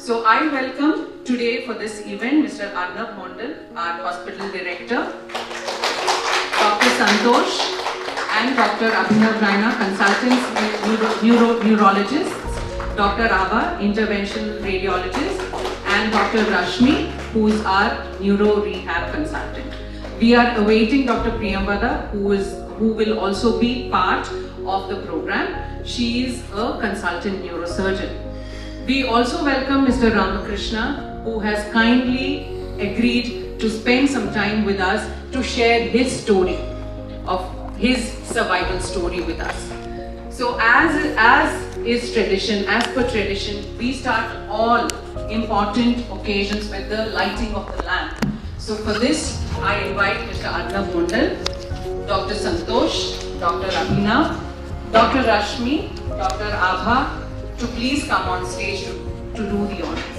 So I welcome today for this event Mr. Arnab Mondal, our hospital director, Dr. Santosh and Dr. Abhinav Raina, consultants neurologists, Dr. Abha, interventional radiologist, and Dr. Rashmi, who is our neuro rehab consultant. We are awaiting Dr. Priyamvada, who will also be part of the program. She is a consultant neurosurgeon. We also welcome Mr. Ramakrishna, who has kindly agreed to spend some time with us to share his story, of his survival story with us. So as is tradition, as per tradition, we start all important occasions with the lighting of the lamp. So for this, I invite Mr. Arnab Mondal, Dr. Santosh, Dr. Abhinav, Dr. Rashmi, Dr. Abha, to please come on stage to do the honors.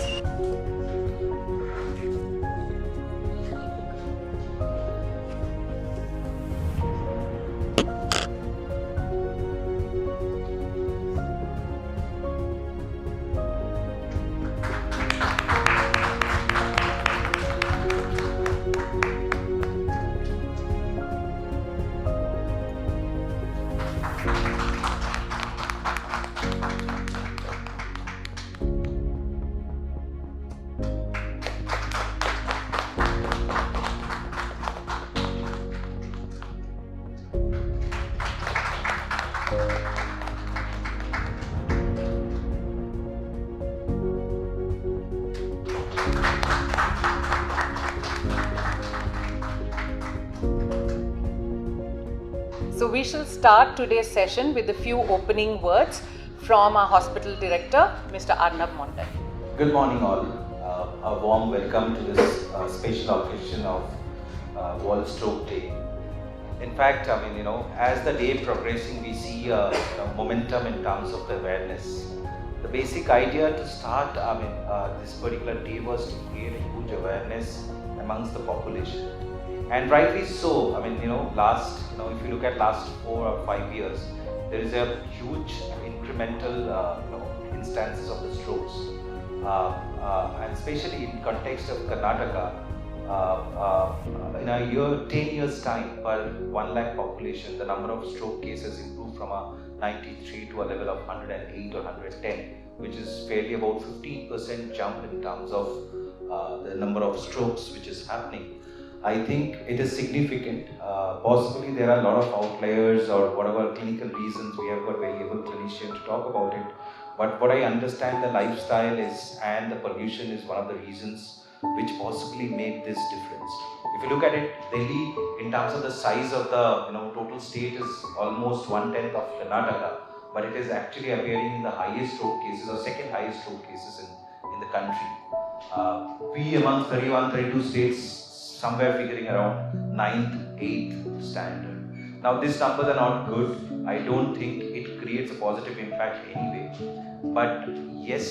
So we shall start today's session with a few opening words from our hospital director, Mr. Arnab Mondal. Good morning all. A warm welcome to this special occasion of World Stroke Day. In fact, as the day progressing, we see a momentum in terms of the awareness. The basic idea to start this particular day was to create a huge awareness amongst the population. And rightly so. If you look at last 4 or 5 years, there is a huge incremental instances of the strokes, and especially in context of Karnataka. In a year, 10 years time, per 1 lakh population, the number of stroke cases improved from a 93 to a level of 108 or 110, which is fairly about 15% jump in terms of the number of strokes which is happening. I think it is significant. Possibly there are a lot of outliers or whatever clinical reasons. We have got very able clinicians to talk about it. But what I understand, the lifestyle is and the pollution is one of the reasons which possibly made this difference. If you look at it, Delhi, in terms of the size of the total state, is almost 1/10 of Karnataka, but it is actually appearing in the highest stroke cases or second highest stroke cases in the country. We among 31, 32 states, somewhere figuring around 9th, 8th standard. Now these numbers are not good. I don't think it creates a positive impact anyway. But yes,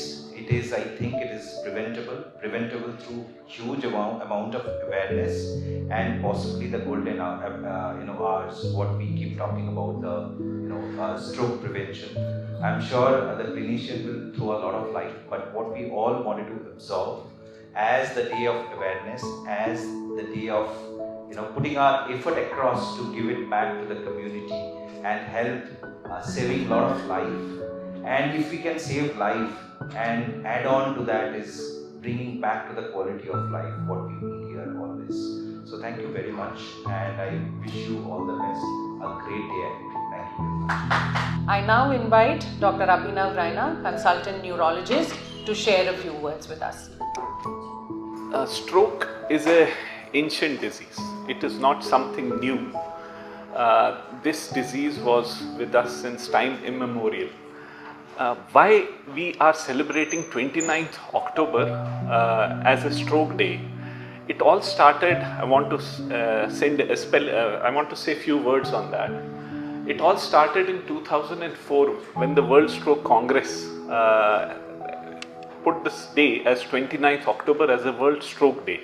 I think it is preventable through huge amount of awareness and possibly the golden hours, what we keep talking about, the stroke prevention. I'm sure the clinician will throw a lot of light, but what we all wanted to absorb as the day of awareness, as the day of putting our effort across to give it back to the community and help saving a lot of life. And if we can save life and add on to that is bringing back to the quality of life, what we need here always. So thank you very much, and I wish you all the best. A great day ahead. Thank you. I now invite Dr. Abhinav Raina, consultant neurologist, to share a few words with us. Stroke is an ancient disease. It is not something new. This disease was with us since time immemorial. Why we are celebrating 29th October as a stroke day? It all started, I want to say a few words on that. It all started in 2004 when the World Stroke Congress put this day as 29th October as a World Stroke Day.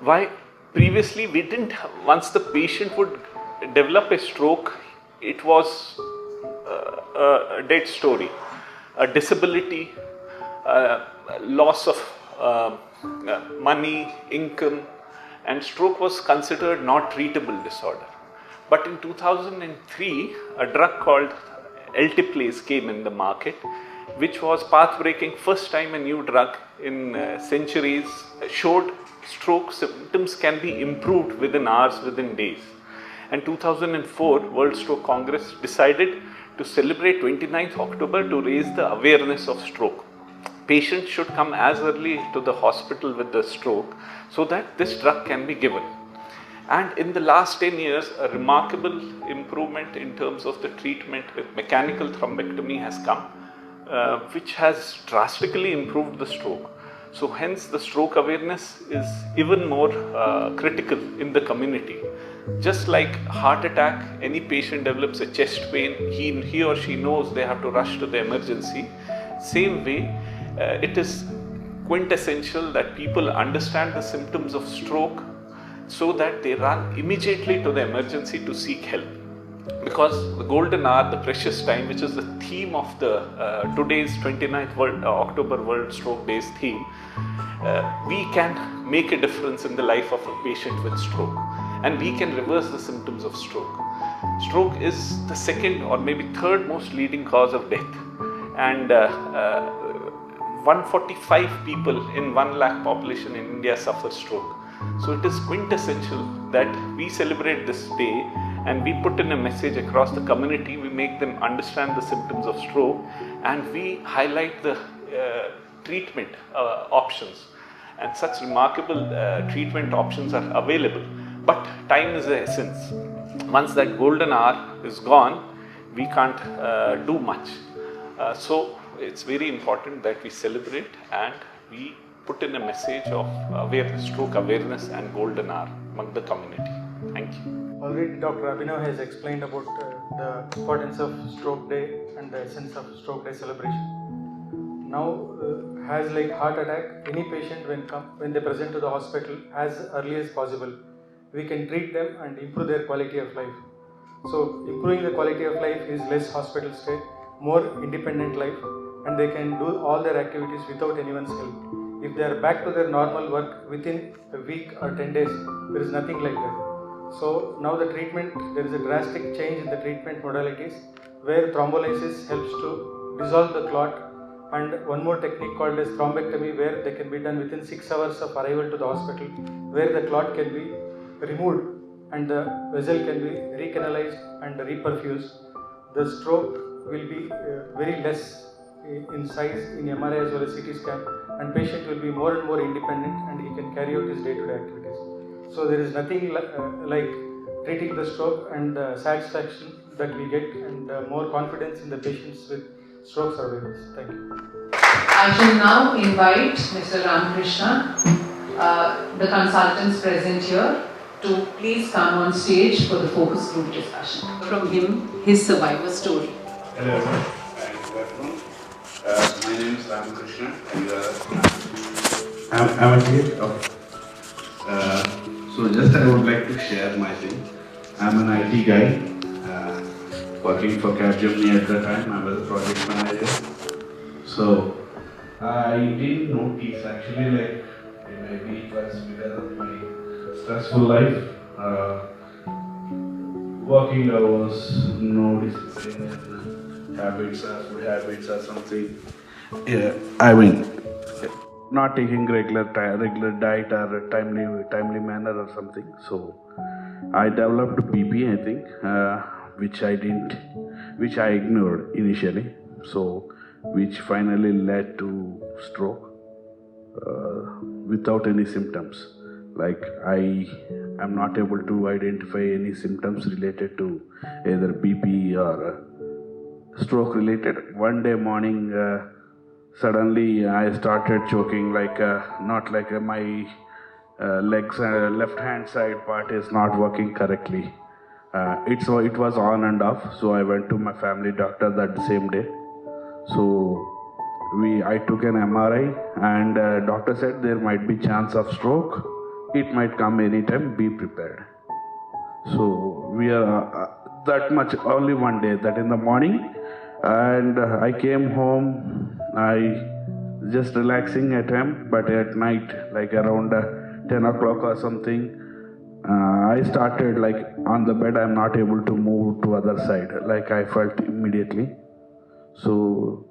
Why? Previously we didn't, once the patient would develop a stroke, it was a dead story, a disability, loss of money, income, and stroke was considered not treatable disorder. But in 2003, a drug called Altiplase came in the market, which was path-breaking. First time a new drug in centuries showed stroke symptoms can be improved within hours, within days. And 2004, World Stroke Congress decided to celebrate 29th October to raise the awareness of stroke. Patients should come as early to the hospital with the stroke so that this drug can be given. And in the last 10 years, a remarkable improvement in terms of the treatment with mechanical thrombectomy has come, which has drastically improved the stroke. So hence the stroke awareness is even more critical in the community. Just like heart attack, any patient develops a chest pain, he or she knows they have to rush to the emergency. Same way, it is quintessential that people understand the symptoms of stroke so that they run immediately to the emergency to seek help. Because the golden hour, the precious time, which is the theme of the today's 29th October World Stroke Day's theme, we can make a difference in the life of a patient with stroke, and we can reverse the symptoms of stroke. Stroke is the second or maybe third most leading cause of death, and 145 people in 1 lakh population in India suffer stroke. So it is quintessential that we celebrate this day and we put in a message across the community. We make them understand the symptoms of stroke, and we highlight the treatment options. And such remarkable treatment options are available. But time is the essence. Once that golden hour is gone, we can't do much. So it's very important that we celebrate and we put in a message of awareness, stroke awareness and golden hour among the community. Thank you. Already Dr. Abhinav has explained about the importance of Stroke Day and the essence of Stroke Day celebration. Now, has like heart attack, any patient when they present to the hospital as early as possible, we can treat them and improve their quality of life. So, improving the quality of life is less hospital stay, more independent life, and they can do all their activities without anyone's help. If they are back to their normal work within a week or 10 days, there is nothing like that. So now the treatment, there is a drastic change in the treatment modalities where thrombolysis helps to dissolve the clot, and one more technique called as thrombectomy where they can be done within 6 hours of arrival to the hospital, where the clot can be removed and the vessel can be recanalized and reperfused. The stroke will be very less in size in MRI as well as CT scan, and patient will be more and more independent and he can carry out his day-to-day activities. So there is nothing like treating the stroke and the satisfaction that we get and more confidence in the patients with stroke survivors. Thank you. I shall now invite Mr. Ramakrishna, the consultants present here, to please come on stage for the focus group discussion. From him, his survivor story. Hello everyone, and good afternoon. My name is Ramakrishna and I'm a kid of so just I would like to share my thing. I'm an IT guy working for Capgemini at the time. I was a project manager. So I didn't notice actually, like maybe it was because of my stressful life, working hours, no discipline, habits, food habits or something. Yeah, I mean, not taking regular diet or timely manner or something. So I developed BP, I think, which I ignored initially. So which finally led to stroke without any symptoms. Like I am not able to identify any symptoms related to either BP or stroke related. One day morning, suddenly I started choking, like not like my legs, left hand side part is not working correctly. It was on and off. So I went to my family doctor that same day. So I took an MRI and doctor said there might be chance of stroke. It might come anytime, be prepared. So we are that much only one day, that in the morning, and I came home, I just relaxing at home, but at night, like around 10 o'clock or something, I started like on the bed, I'm not able to move to other side, like I felt immediately. So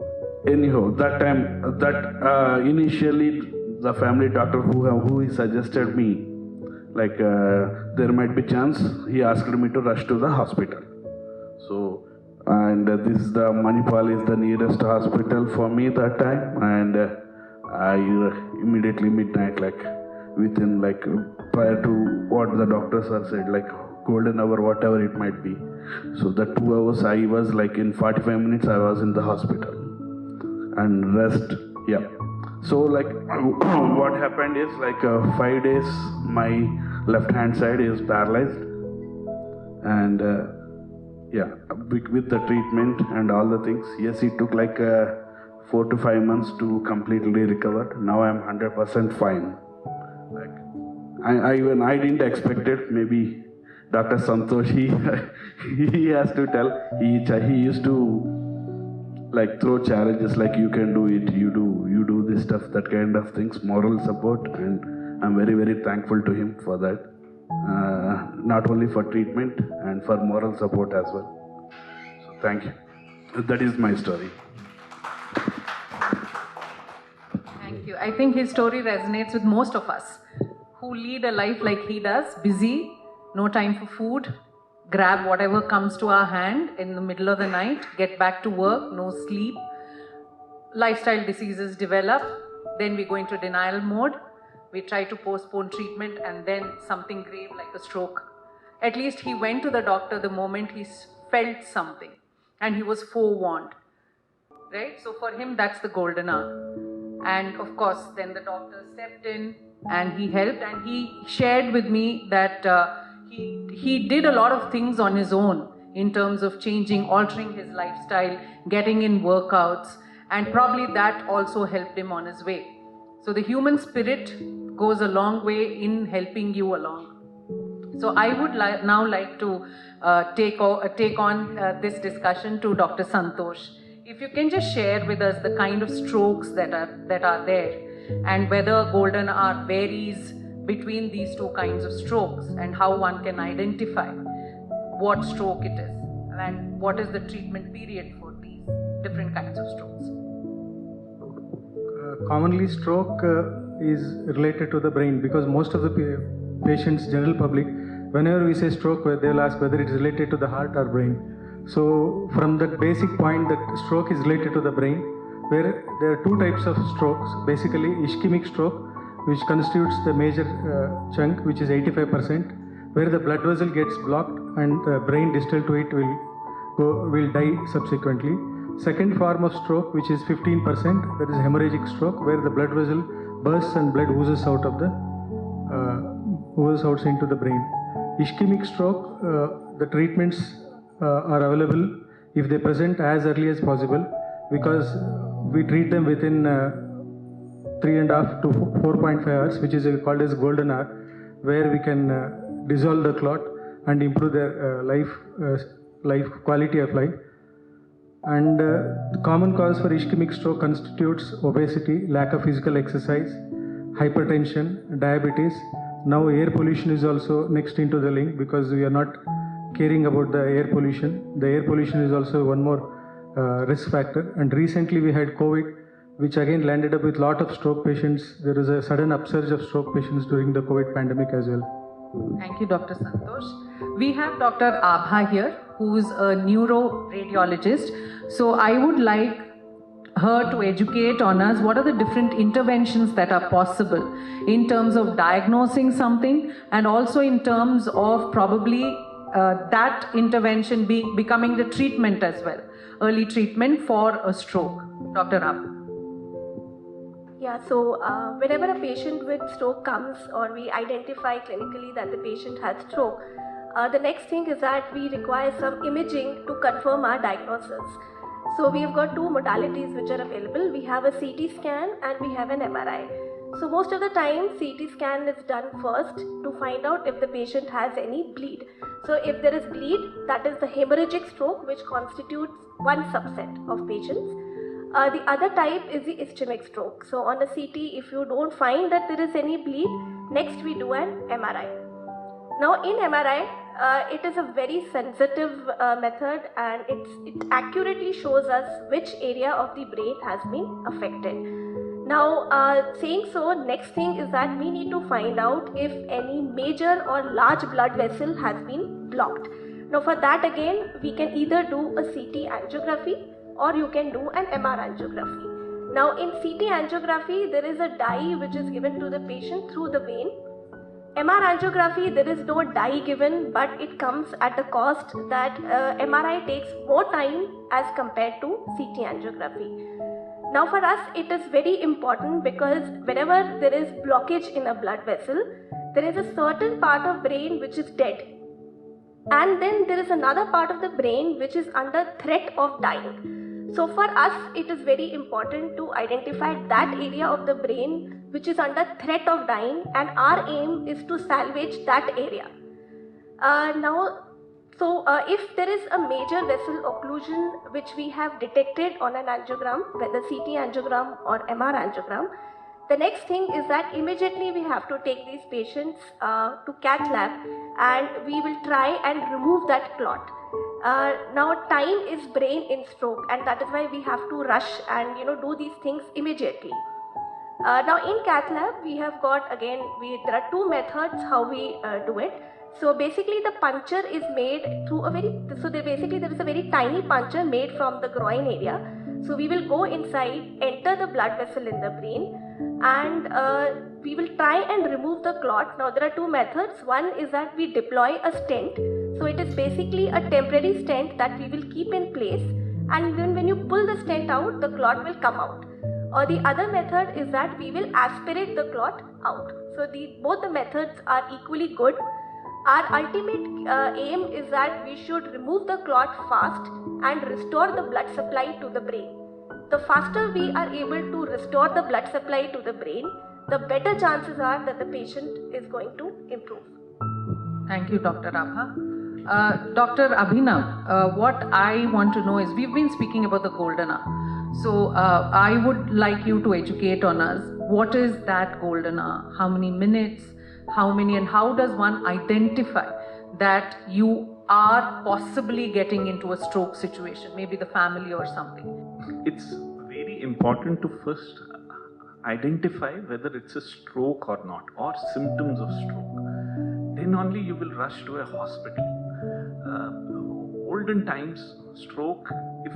anyhow, that time, initially the family doctor who he suggested me, like there might be chance, he asked me to rush to the hospital. So, and this is the Manipal is the nearest hospital for me that time, and I immediately midnight, like within like prior to what the doctors have said, like golden hour, whatever it might be. So the 2 hours I was like in 45 minutes I was in the hospital and rest, yeah. So like what happened is like 5 days my left hand side is paralyzed, and yeah, with the treatment and all the things, yes, it took like 4 to 5 months to completely recover. Now I'm 100% fine. Like I didn't expect it. Maybe Dr. Santosh, he has to tell. He used to like throw challenges like you can do it, you do this stuff, that kind of things, moral support, and I'm very, very thankful to him for that. Not only for treatment and for moral support as well. So thank you. That is my story. Thank you. I think his story resonates with most of us who lead a life like he does, busy, no time for food, grab whatever comes to our hand in the middle of the night, get back to work, no sleep, lifestyle diseases develop, then we go into denial mode. We try to postpone treatment, and then something grave like a stroke. At least he went to the doctor the moment he felt something, and he was forewarned, right? So for him, that's the golden hour. And of course, then the doctor stepped in and he helped, and he shared with me that he did a lot of things on his own in terms of changing, altering his lifestyle, getting in workouts, and probably that also helped him on his way. So the human spirit goes a long way in helping you along. So I would now like to take on this discussion to Dr. Santosh. If you can just share with us the kind of strokes that are there, and whether golden hour varies between these two kinds of strokes, and how one can identify what stroke it is, and what is the treatment period for these different kinds of strokes. Commonly stroke is related to the brain, because most of the patients, general public, whenever we say stroke, they'll ask whether it is related to the heart or brain. So from that basic point that stroke is related to the brain, where there are two types of strokes, basically ischemic stroke, which constitutes the major chunk, which is 85%, where the blood vessel gets blocked and the brain distal to it will die subsequently. Second form of stroke, which is 15%, that is hemorrhagic stroke, where the blood vessel bursts and blood oozes out of the into the brain. Ischemic stroke, the treatments are available if they present as early as possible, because we treat them within 3.5 to 4.5 hours, which is called as golden hour, where we can dissolve the clot and improve their life quality of life. And the common cause for ischemic stroke constitutes obesity, lack of physical exercise, hypertension, diabetes. Now air pollution is also next into the link, because we are not caring about the air pollution. The air pollution is also one more risk factor. And recently we had COVID, which again landed up with a lot of stroke patients. There is a sudden upsurge of stroke patients during the COVID pandemic as well. Thank you, Dr. Santosh. We have Dr. Abha here, who is a neuroradiologist. So I would like her to educate on us what are the different interventions that are possible in terms of diagnosing something, and also in terms of probably that intervention becoming the treatment as well, early treatment for a stroke. Dr. Abha. Yeah, so whenever a patient with stroke comes, or we identify clinically that the patient has stroke, the next thing is that we require some imaging to confirm our diagnosis. So we've got two modalities which are available. We have a CT scan and we have an MRI. So most of the time CT scan is done first to find out if the patient has any bleed. So if there is bleed, that is the hemorrhagic stroke, which constitutes one subset of patients. The other type is the ischemic stroke. So on a CT, if you don't find that there is any bleed, next we do an MRI. Now in MRI, it is a very sensitive method, and it accurately shows us which area of the brain has been affected. Now saying so, next thing is that we need to find out if any major or large blood vessel has been blocked. Now for that again, we can either do a CT angiography or you can do an MR angiography. Now in CT angiography, there is a dye which is given to the patient through the vein. MR angiography, there is no dye given, but it comes at a cost that MRI takes more time as compared to CT angiography. Now for us, it is very important because whenever there is blockage in a blood vessel, there is a certain part of brain which is dead. And then there is another part of the brain which is under threat of dying. So for us, it is very important to identify that area of the brain which is under threat of dying, and our aim is to salvage that area. If there is a major vessel occlusion which we have detected on an angiogram, whether CT angiogram or MR angiogram, the next thing is that immediately we have to take these patients to cath lab, and we will try and remove that clot. Now time is brain in stroke, and that is why we have to rush and do these things immediately. Now in cath lab, we have got there are two methods how we do it. So basically the puncture is made through there is a very tiny puncture made from the groin area. So we will go inside, enter the blood vessel in the brain, and we will try and remove the clot. Now there are two methods. One is that we deploy a stent. So it is basically a temporary stent that we will keep in place, and then when you pull the stent out, the clot will come out. Or the other method is that we will aspirate the clot out. So both the methods are equally good. Our ultimate aim is that we should remove the clot fast and restore the blood supply to the brain. The faster we are able to restore the blood supply to the brain, the better chances are that the patient is going to improve. Thank you, Dr. Abha. Dr. Abhinav, what I want to know is, we've been speaking about the golden hour. So I would like you to educate on us. What is that golden hour? How many minutes? How many, and how does one identify that you are possibly getting into a stroke situation, maybe the family or something? It's very important to first identify whether it's a stroke or not, or symptoms of stroke. Then only you will rush to a hospital. Olden times, stroke, if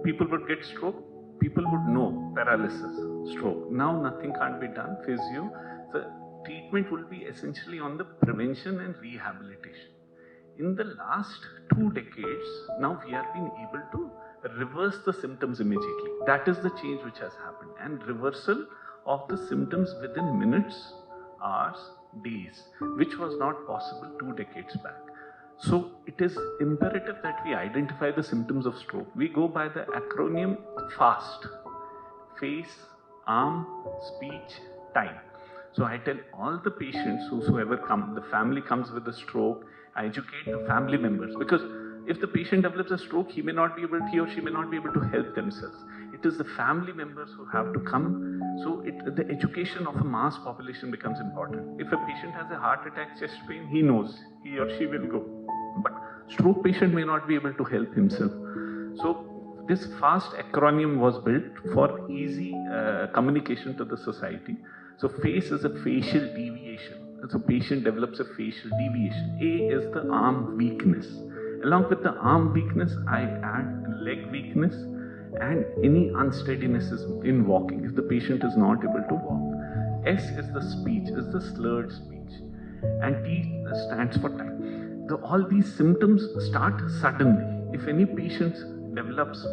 people would get stroke, people would know paralysis, stroke. Now nothing can't be done, physio. The treatment will be essentially on the prevention and rehabilitation. In the last 2 decades, now we have been able to reverse the symptoms immediately. That is the change which has happened. And reversal of the symptoms within minutes, hours, days, which was not possible 2 decades back. So it is imperative that we identify the symptoms of stroke. We go by the acronym FAST: face, arm, speech, time. So I tell all the patients, whosoever come, the family comes with a stroke, I educate the family members, because if the patient develops a stroke, he or she may not be able to help themselves. It is the family members who have to come. So the education of a mass population becomes important. If a patient has a heart attack, chest pain, he knows, he or she will go. But stroke patient may not be able to help himself. So this FAST acronym was built for easy communication to the society. So face is a facial deviation. So patient develops a facial deviation. A is the arm weakness. Along with the arm weakness, I add leg weakness and any unsteadiness in walking, if the patient is not able to walk. S is the speech, is the slurred speech. And T stands for time. All these symptoms start suddenly. If any patient develops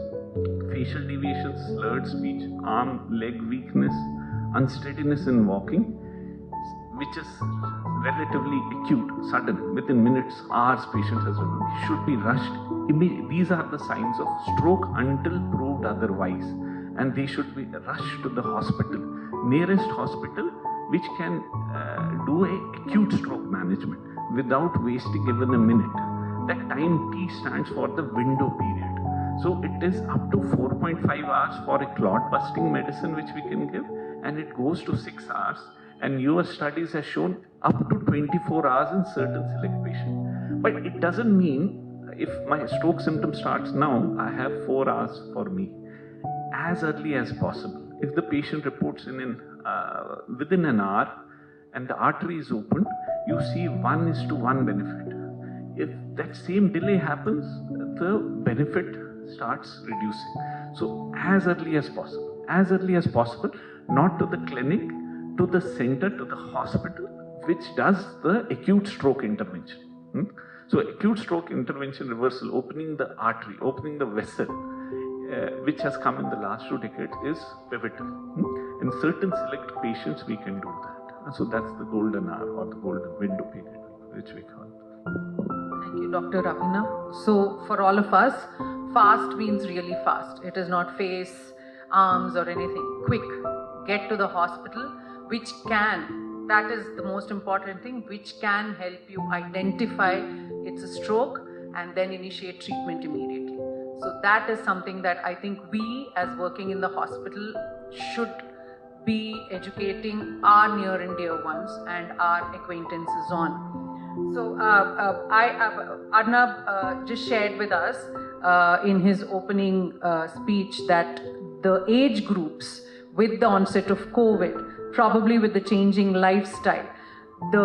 facial deviation, slurred speech, arm, leg weakness, unsteadiness in walking, which is relatively acute, sudden, within minutes, hours, patient should be rushed. These are the signs of stroke until proved otherwise, and they should be rushed to the hospital, nearest hospital, which can do a acute stroke management without wasting even a minute. That time T stands for the window period. So it is up to 4.5 hours for a clot busting medicine which we can give, and it goes to 6 hours. And US studies have shown up to 24 hours in certain select patients. But it doesn't mean if my stroke symptom starts now, I have 4 hours for me. As early as possible. If the patient reports within an hour and the artery is opened, you see 1:1 benefit. If that same delay happens, the benefit starts reducing. So as early as possible, not to the clinic, to the center, to the hospital, which does the acute stroke intervention. So acute stroke intervention reversal, opening the artery, opening the vessel, which has come in the last 2 decades, is pivotal. In certain select patients, we can do that. And so that's the golden hour or the golden window period, which we call it. Thank you, Dr. Abhinav. So for all of us, fast means really fast. It is not face, arms or anything. Quick. Get to the hospital, which can, that is the most important thing, which can help you identify it's a stroke and then initiate treatment immediately. So that is something that I think we as working in the hospital should be educating our near and dear ones and our acquaintances on. So Arnab just shared with us in his opening speech that the age groups with the onset of COVID, probably with the changing lifestyle, the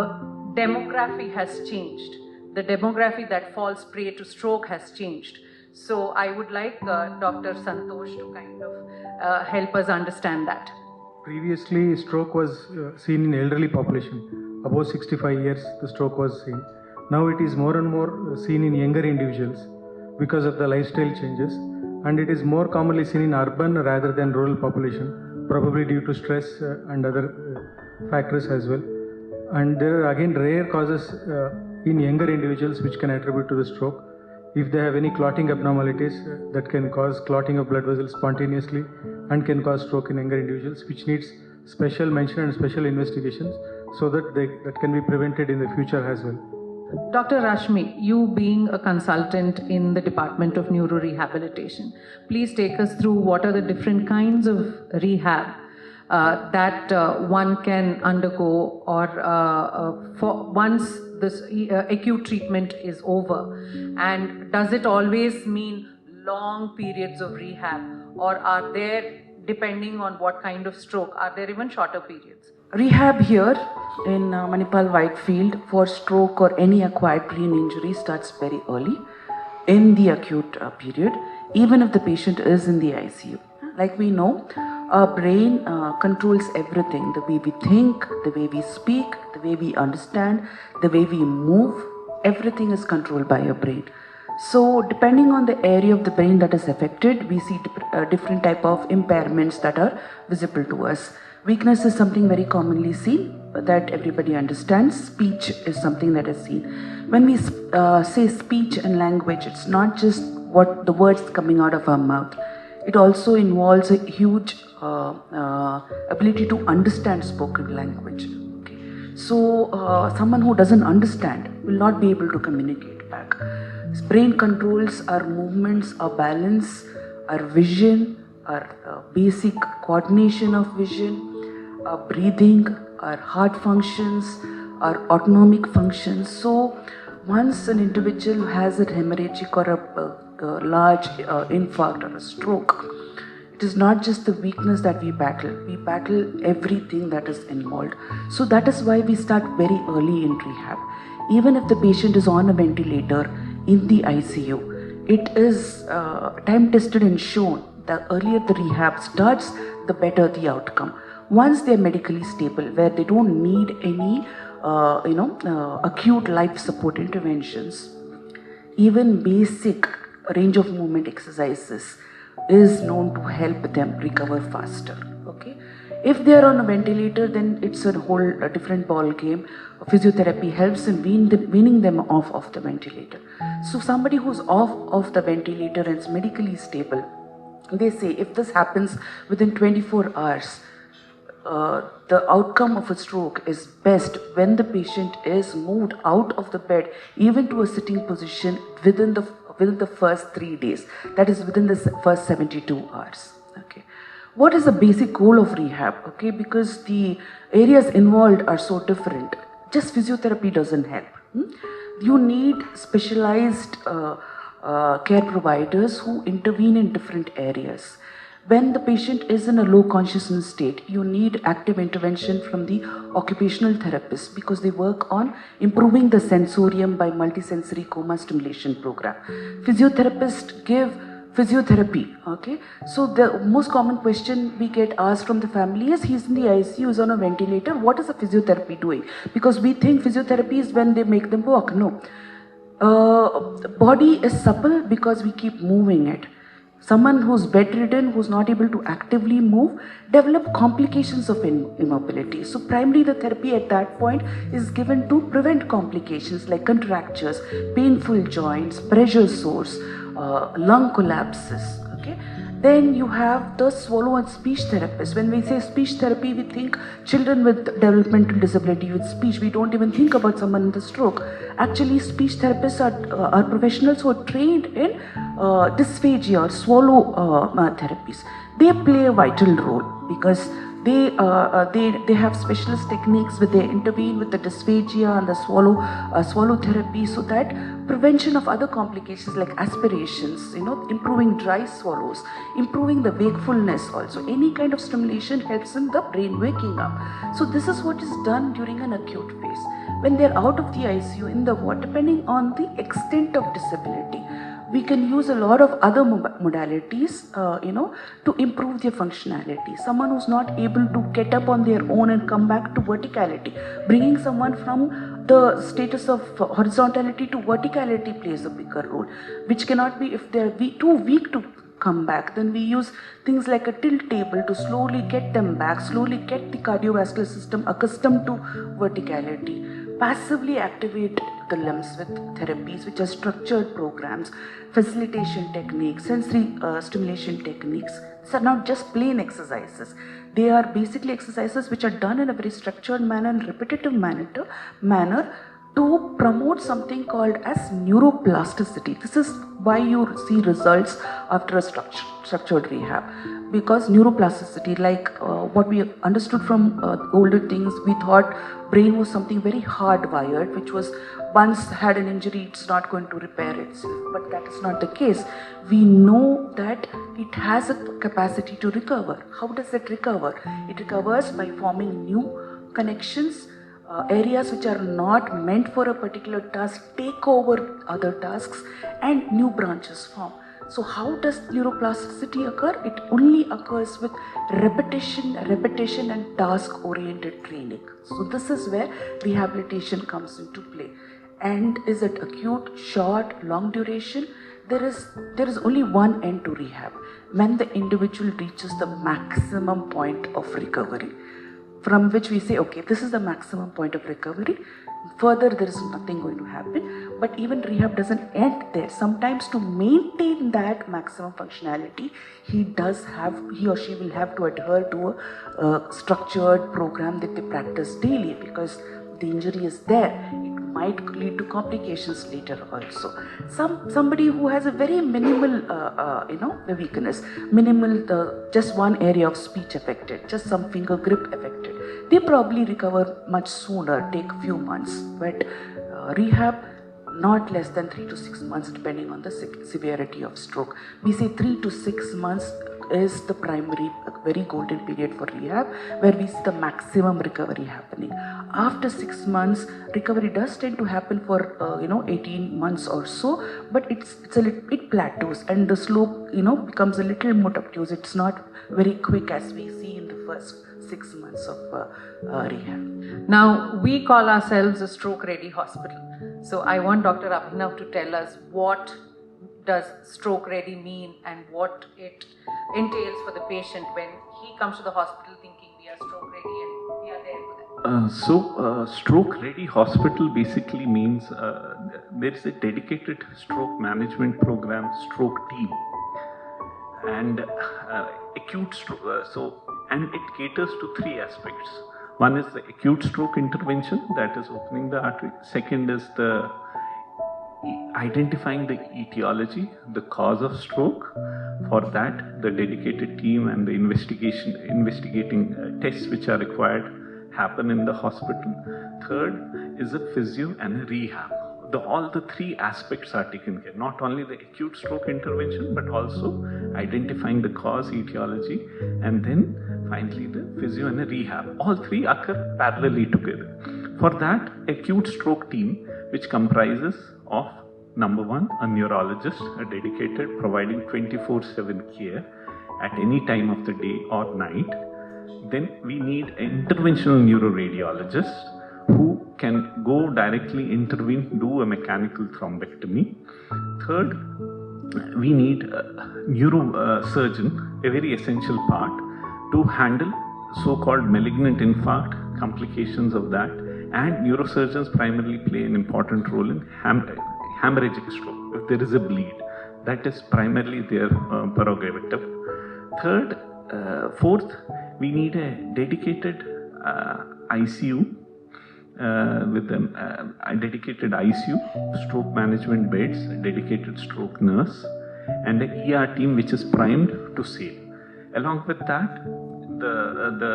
demography has changed. The demography that falls prey to stroke has changed. So I would like Dr. Santosh to kind of help us understand that. Previously, stroke was seen in elderly population. Above 65 years, the stroke was seen. Now it is more and more seen in younger individuals because of the lifestyle changes. And it is more commonly seen in urban rather than rural population, probably due to stress and other factors as well. And there are again rare causes in younger individuals which can attribute to the stroke. If they have any clotting abnormalities that can cause clotting of blood vessels spontaneously and can cause stroke in younger individuals, which needs special mention and special investigations so that that can be prevented in the future as well. Dr. Rashmi, you being a consultant in the Department of Neurorehabilitation, please take us through what are the different kinds of rehab that one can undergo or for once this acute treatment is over. And does it always mean long periods of rehab, or are there, depending on what kind of stroke, are there even shorter periods? Rehab here in Manipal Whitefield for stroke or any acquired brain injury starts very early in the acute period, even if the patient is in the ICU. Like we know, our brain controls everything, the way we think, the way we speak, the way we understand, the way we move, everything is controlled by your brain. So depending on the area of the brain that is affected, we see different type of impairments that are visible to us. Weakness is something very commonly seen that everybody understands. Speech is something that is seen. When we say speech and language, it's not just what the words coming out of our mouth. It also involves a huge ability to understand spoken language. Okay. So someone who doesn't understand will not be able to communicate back. Brain controls our movements, our balance, our vision, our basic coordination of vision, our breathing, our heart functions, our autonomic functions. So once an individual has a hemorrhagic or a large infarct or a stroke, it is not just the weakness that we battle everything that is involved. So that is why we start very early in rehab. Even if the patient is on a ventilator in the ICU, it is time tested and shown that earlier the rehab starts, the better the outcome. Once they are medically stable, where they don't need any acute life support interventions, even basic range of movement exercises is known to help them recover faster. Okay, if they are on a ventilator, then it's a whole different ball game. Physiotherapy helps in weaning them off of the ventilator. So somebody who's off the ventilator and is medically stable, they say if this happens within 24 hours, the outcome of a stroke is best when the patient is moved out of the bed, even to a sitting position within the within the first 3 days. That is within the first 72 hours. Okay. What is the basic goal of rehab? Okay, because the areas involved are so different. Just physiotherapy doesn't help. You need specialized care providers who intervene in different areas. When the patient is in a low consciousness state, you need active intervention from the occupational therapists because they work on improving the sensorium by multisensory coma stimulation program. Physiotherapists give physiotherapy, okay? So the most common question we get asked from the family is, he's in the ICU, he's on a ventilator, what is the physiotherapy doing? Because we think physiotherapy is when they make them walk. No. The body is supple because we keep moving it. Someone who's bedridden, who's not able to actively move, develop complications of immobility. So primarily the therapy at that point is given to prevent complications like contractures, painful joints, pressure sores, lung collapses. Okay. Then you have the swallow and speech therapist. When we say speech therapy, we think children with developmental disability with speech. We don't even think about someone with a stroke. Actually, speech therapists are professionals who are trained in dysphagia or swallow therapies. They play a vital role because they have specialist techniques where they intervene with the dysphagia and the swallow therapy, so that prevention of other complications like aspirations, improving dry swallows, improving the wakefulness also. Any kind of stimulation helps in the brain waking up. So this is what is done during an acute phase. When they're out of the ICU, in the ward, depending on the extent of disability, we can use a lot of other modalities, to improve their functionality. Someone who's not able to get up on their own and come back to verticality, bringing someone from the status of horizontality to verticality plays a bigger role, which cannot be if they're too weak to come back. Then we use things like a tilt table to slowly get them back, slowly get the cardiovascular system accustomed to verticality. Passively activate the limbs with therapies which are structured programs, facilitation techniques, sensory stimulation techniques. These are not just plain exercises. They are basically exercises which are done in a very structured manner and repetitive manner to promote something called as neuroplasticity. This is why you see results after a structured rehab. Because neuroplasticity, like what we understood from older things, we thought brain was something very hardwired, which was once had an injury, it's not going to repair itself. But that is not the case. We know that it has a capacity to recover. How does it recover? It recovers by forming new connections. Areas which are not meant for a particular task take over other tasks and new branches form. So how does neuroplasticity occur? It only occurs with repetition and task-oriented training. So this is where rehabilitation comes into play. And is it acute, short, long duration? There is only one end to rehab, when the individual reaches the maximum point of recovery, from which we say, okay, this is the maximum point of recovery. Further, there is nothing going to happen. But even rehab doesn't end there. Sometimes to maintain that maximum functionality, he or she will have to adhere to a structured program that they practice daily, because the injury is there. It might lead to complications later also. Somebody who has a very minimal, the weakness, just one area of speech affected, just some finger grip affected, they probably recover much sooner, take a few months. But rehab, not less than 3 to 6 months, depending on the severity of stroke. We say 3 to 6 months is the primary, very golden period for rehab, where we see the maximum recovery happening. After 6 months, recovery does tend to happen for 18 months or so, but it plateaus and the slope becomes a little more obtuse. It's not very quick as we see in the first 6 months of rehab. Now, we call ourselves a stroke-ready hospital. So I want Dr. Abhinav to tell us what does stroke-ready mean and what it entails for the patient when he comes to the hospital thinking we are stroke-ready and we are there for them. Stroke-ready hospital basically means there is a dedicated stroke management program, stroke team, and acute stroke. And it caters to 3 aspects. One is the acute stroke intervention, that is opening the artery. Second is the identifying the etiology, the cause of stroke. For that, the dedicated team and the investigating tests which are required happen in the hospital. Third is a physio and a rehab. All the three aspects are taken care. Not only the acute stroke intervention, but also identifying the cause, etiology, and then finally the physio and the rehab. All three occur parallelly together. For that, acute stroke team, which comprises of number one, a neurologist, a dedicated, providing 24/7 care at any time of the day or night. Then we need an interventional neuroradiologist who can go directly intervene, do a mechanical thrombectomy. Third, we need a neurosurgeon, a very essential part, to handle so-called malignant infarct, complications of that, and neurosurgeons primarily play an important role in hemorrhagic stroke. If there is a bleed, that is primarily their prerogative. Fourth, we need a dedicated ICU with a dedicated ICU, stroke management beds, a dedicated stroke nurse, and an ER team which is primed to sail. Along with that, the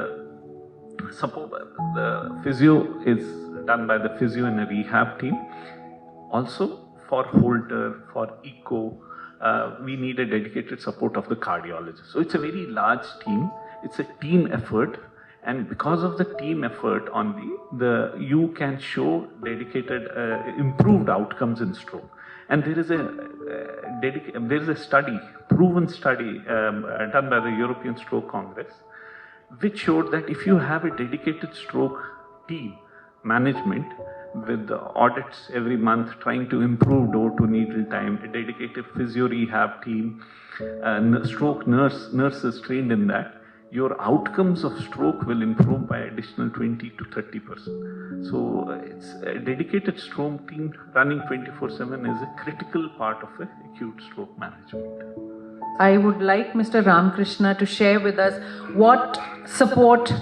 physio is done by the physio and a rehab team. Also, for Holter, for echo, we need a dedicated support of the cardiologist. So it's a very large team. It's a team effort. And because of the team effort on you can show dedicated, improved outcomes in stroke. And there is a study, proven study done by the European Stroke Congress, which showed that if you have a dedicated stroke team management with the audits every month trying to improve door to needle time, a dedicated physio rehab team, stroke nurses trained in that, your outcomes of stroke will improve by additional 20 to 30%. So it's a dedicated stroke team running 24/7 is a critical part of acute stroke management. I would like Mr. Ramakrishna to share with us what support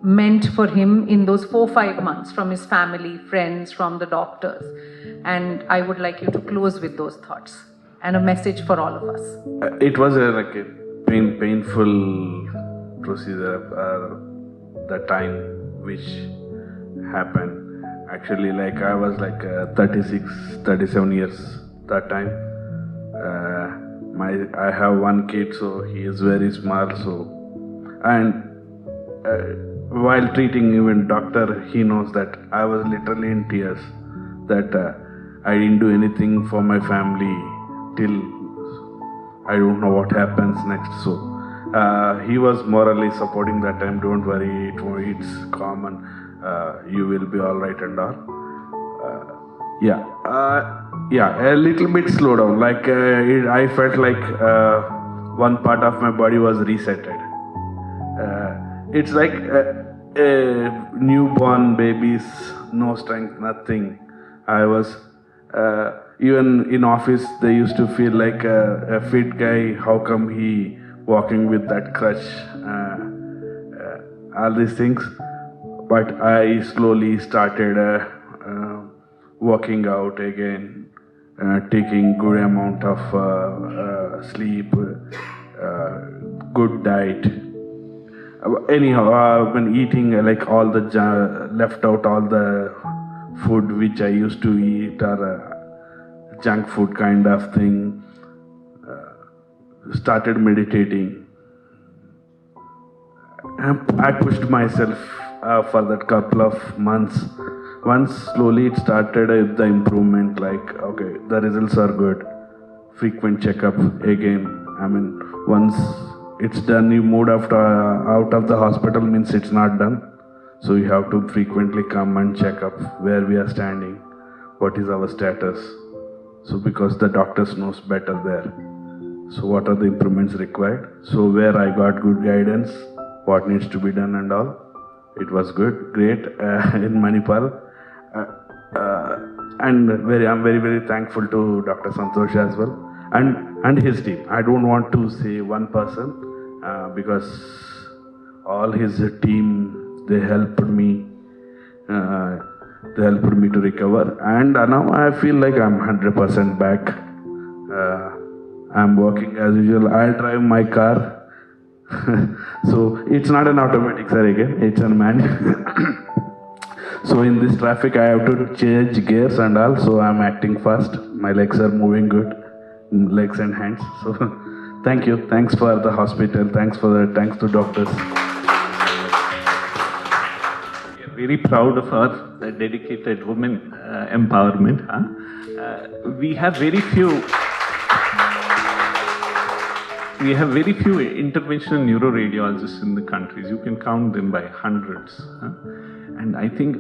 meant for him in those 4-5 months from his family, friends, from the doctors. And I would like you to close with those thoughts and a message for all of us. It was like a painful procedure, the time which happened. Actually, like I was like 36, 37 years that time. I have one kid, so he is very small. So, and while treating even doctor, he knows that I was literally in tears. That I didn't do anything for my family till I don't know what happens next. So he was morally supporting that time. Don't worry, it's common. You will be all right and all. A little bit slow down. Like I felt like one part of my body was resetted. It's like newborn babies, no strength, nothing. I was even in office. They used to feel like a fit guy. How come he walking with that crutch? All these things. But I slowly started working out again, taking good amount of sleep, good diet. Anyhow, when eating like all the left out all the food which I used to eat or junk food kind of thing. Started meditating. I pushed myself for that couple of months. Once slowly it started the improvement, like okay, the results are good. Frequent checkup again. I mean, once it's done, you moved out of the hospital means it's not done. So you have to frequently come and check up where we are standing, what is our status. So because the doctors knows better there. So what are the improvements required? So where I got good guidance, what needs to be done and all. It was good, great in Manipal. And I'm very, very thankful to Dr. Santosh as well and his team. I don't want to say one person because all his team, they helped me. they helped me to recover. And now I feel like I'm 100% back. I'm working as usual. I drive my car. So it's not an automatic, sir, again. It's a manual. So in this traffic, I have to change gears and all. So I'm acting fast. My legs are moving good, legs and hands. So thank you. Thanks for the hospital. Thanks to doctors. We are very proud of our dedicated women empowerment. We have very few interventional neuroradiologists in the countries. You can count them by hundreds. And I think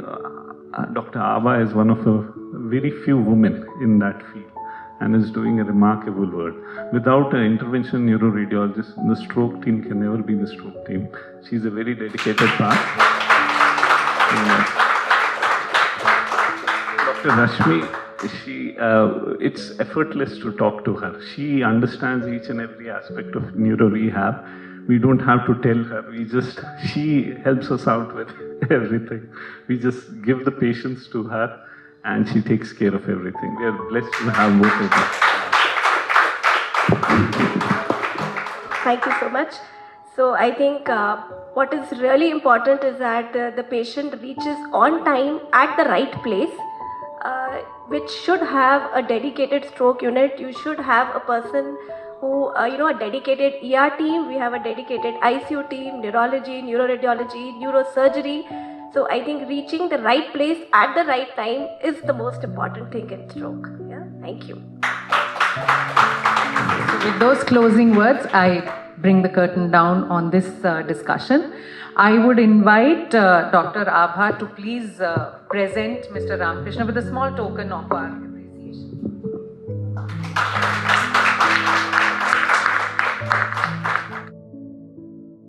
Dr. Abha is one of the very few women in that field and is doing a remarkable work. Without an interventional neuroradiologist, the stroke team can never be the stroke team. She's a very dedicated part. Dr. Rashmi, it's effortless to talk to her. She understands each and every aspect of neuro rehab. We don't have to tell her. She helps us out with everything. We just give the patients to her and she takes care of everything. We are blessed to have both of them. Thank you so much. So I think what is really important is that the patient reaches on time at the right place, which should have a dedicated stroke unit. You should have a person who, a dedicated ER team. We have a dedicated ICU team, neurology, neuroradiology, neurosurgery. So I think reaching the right place at the right time is the most important thing in stroke. Yeah, thank you. So with those closing words, I bring the curtain down on this discussion. I would invite Dr. Abha to please present Mr. Ramakrishna with a small token of our appreciation.